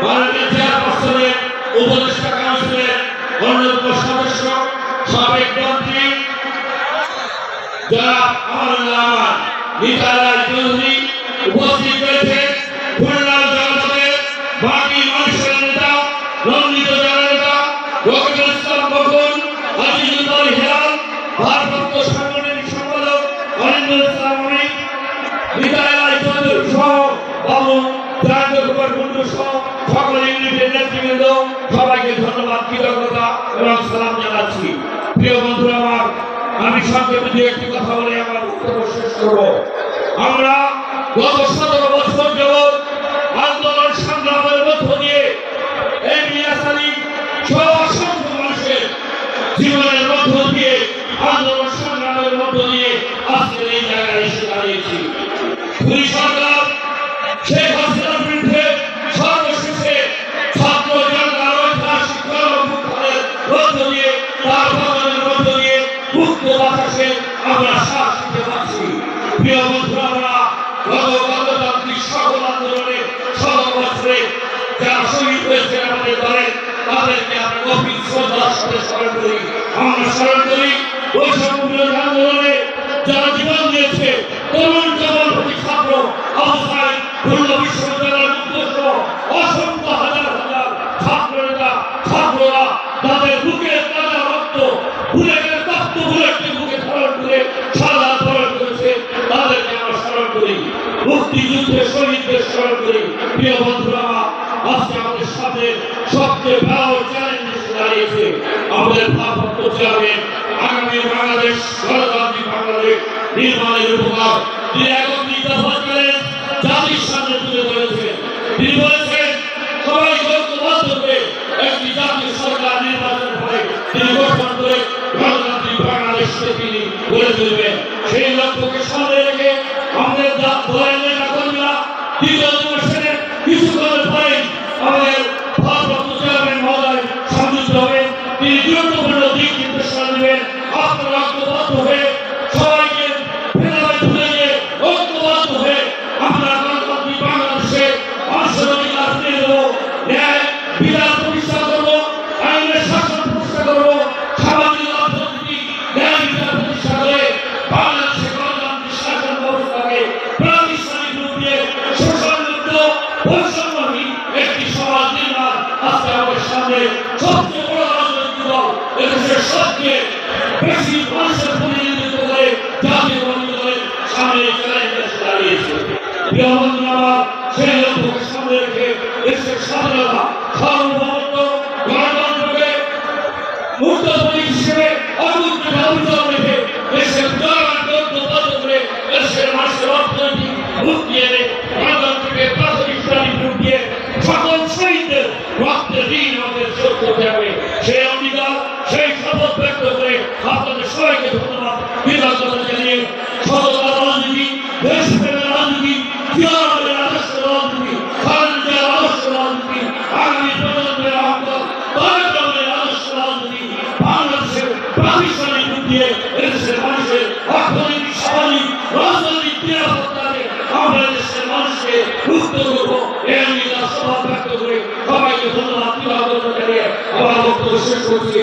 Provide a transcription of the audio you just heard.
মাননীয় চেয়ারপারসনের উপদেষ্টা কাউন্সিলের অন্যতম সদস্য সাবেক মন্ত্রী যারা আমার নিতা রায় চৌধুরী উপস্থিত রয়েছে, খুলনা জনপদের বাকি মানুষের নেতা রঞ্জিত জননেতা রকিবুল ইসলাম বকুল, আজিজুল হিলাল, ভারপ্রাপ্ত সাংগঠনিক সম্পাদক অনিন্দুল ইসলাম অমিত, নিতা রায় চৌধুরী সহ বাবু জয়ন্ত কুমার কুন্ডু সহ সকল ইউনিটের নেতৃবৃন্দ সবাইকে ধন্যবাদ, কৃতজ্ঞতা এবং সালাম জানাচ্ছি। প্রিয় বন্ধুরা আমার, আমি সংক্ষেপে দু একটি কথা বলে আমার বক্তব্য শেষ করব। আমরা গত 17 বছর যাবৎ আন্দোলন সংগ্রামের মধ্য দিয়ে এই মিয়াসালী সহ অসংখ্য মানুষের জীবনের মধ্য দিয়ে আন্দোলন সংগ্রামের মধ্য দিয়ে আজকের এই জায়গায় এসে দাঁড়িয়েছি। পুলিশ সরকার শেখ হাসিনার বিরুদ্ধে সর্বশেষে ছাত্র জনতার ঐতিহাসিক গণঅভ্যুত্থানের মধ্য দিয়ে তার পতনের মধ্য দিয়ে মুক্ত বাতাসে আমরা শ্বাস নিতে পারছি। প্রিয় বন্ধুরা, আমরা গণতান্ত্রিক সকল আন্দোলনে 17 বছরে যারা শহীদ হয়েছেন আমাদের দলে তাদেরকে আমরা গভীর শ্রদ্ধার সাথে স্মরণ করি। আমরা স্মরণ করি বৈষম্য বিরোধী আন্দোলনে যারা জীবন দিয়েছে, তরুণ যুবক ছাত্র অবস্থায় খুলনা বিশ্ববিদ্যালয়ের উদ্দেশ্য অসংখ্য হাজার হাজার ছাত্র নেতা ছাত্ররা তাদের বুকে তাজা রক্ত বুলেটের রক্ত বুলেটকে বুকে ধারণ করে সাদা ধারণ করেছে, তাদেরকে আমরা স্মরণ করি। মুক্তিযুদ্ধের শহীদদের স্মরণ করি। প্রিয় বন্ধুরা, আজকে আমাদের সাথে সবচেয়ে বড় চ্যালেঞ্জ এসে দাঁড়িয়েছে আমাদের ভারপ্রাপ্ত চেয়ারম্যান আগামী বাংলাদেশ গণতান্ত্রিক বাংলাদেশ নির্মাণের উপকার তিনি একত্রিত হয়েছিলেন, জাতির সামনে তুলে ধরেছেন। তিনি বলেছেন সবাই ঐক্যবদ্ধ হয়ে একটি জাতীয় সরকার নির্বাচন করে তিনি গঠন করে গণতান্ত্রিক বাংলাদেশকে তিনি গড়ে তুলবেন। সেই লক্ষ্যকে সামনে রেখে আমাদের দলের নেতা কর্মীরা দ্বিতীয় দিবসের কিছুক্ষণ পরে আমাদের ভারপ্রাপ্ত চেয়ারম্যান মহোদয় সংযুক্ত হবেন। তিনি গুরুত্বপূর্ণ দিক নির্দেশনা দেবেন। আপনারা ঐক্যবদ্ধ হয়ে সবাইকে ভেদাভেদ ভুলে গিয়ে ঐক্যবদ্ধ হয়ে আমরা গণতান্ত্রিক বাংলাদেশে মানুষের অধিকার ফিরে দেবো, ন্যায় বিচার প্রতিষ্ঠা করবো, আইনের শাসন প্রতিষ্ঠা করবো, সামাজিক অর্থনীতি ন্যায় বিচার প্রতিষ্ঠা করে বাংলাদেশে গণতান্ত্রিক শাসন ব্যবস্থাকে প্রাতিষ্ঠানিক রূপ দিয়ে শোষণমুক্ত বৈষম্যহীন একটি সমাজ নির্মাণ আজকে আমাদের সামনে সবচেয়ে বড় রাজনৈতিক দল এদেশের সবচেয়ে বেশি মানুষের প্রতিনিধিত্ব করে জাতীয় দলের সামনে চ্যালেঞ্জ এসে দাঁড়িয়েছে। প্রিয় বন্ধুরা, সেই লক্ষ্যকে সামনে রেখে দেশের স্বাধীনতা সার্বভৌমত্ব গণতন্ত্রকে মুক্ত প্রতীক হিসেবে অমুক্ত অভিযোগ রেখে দেশের জনগণকে ঐক্যবদ্ধ করে দেশের মানুষের অর্থনৈতিক মুক্তি এনে গণতন্ত্রকে প্রাতিষ্ঠানিক রূপ দিয়ে সকল শহীদদের রক্তের ঋণ আমাদের শোধ করতে হবে। সেই অঙ্গীকার সেই শপথ ব্যক্ত করে আপনাদের সবাইকে ধন্যবাদ, কৃতজ্ঞতা জানিয়ে সততার রাজনীতি, দেশপ্রেমের রাজনীতি, জিয়ারবের আদর্শ রাজনীতি, খালেদার আদর্শ রাজনীতি, আগামী প্রজন্মের আহ্বান, তারেকের আদর্শ রাজনীতি, বাংলাদেশের প্রাতিষ্ঠানিক রূপ দিয়ে এদেশের মানুষের অর্থনৈতিক সামাজিক রাজনৈতিক নিরাপত্তাকে আমরা দেশের মানুষকে মুক্ত করবো। এই অঙ্গীকার সভা ব্যক্ত করে সবাইকে ধন্যবাদ, কৃতজ্ঞতা জানিয়ে আমার বক্তব্য শেষ করছি।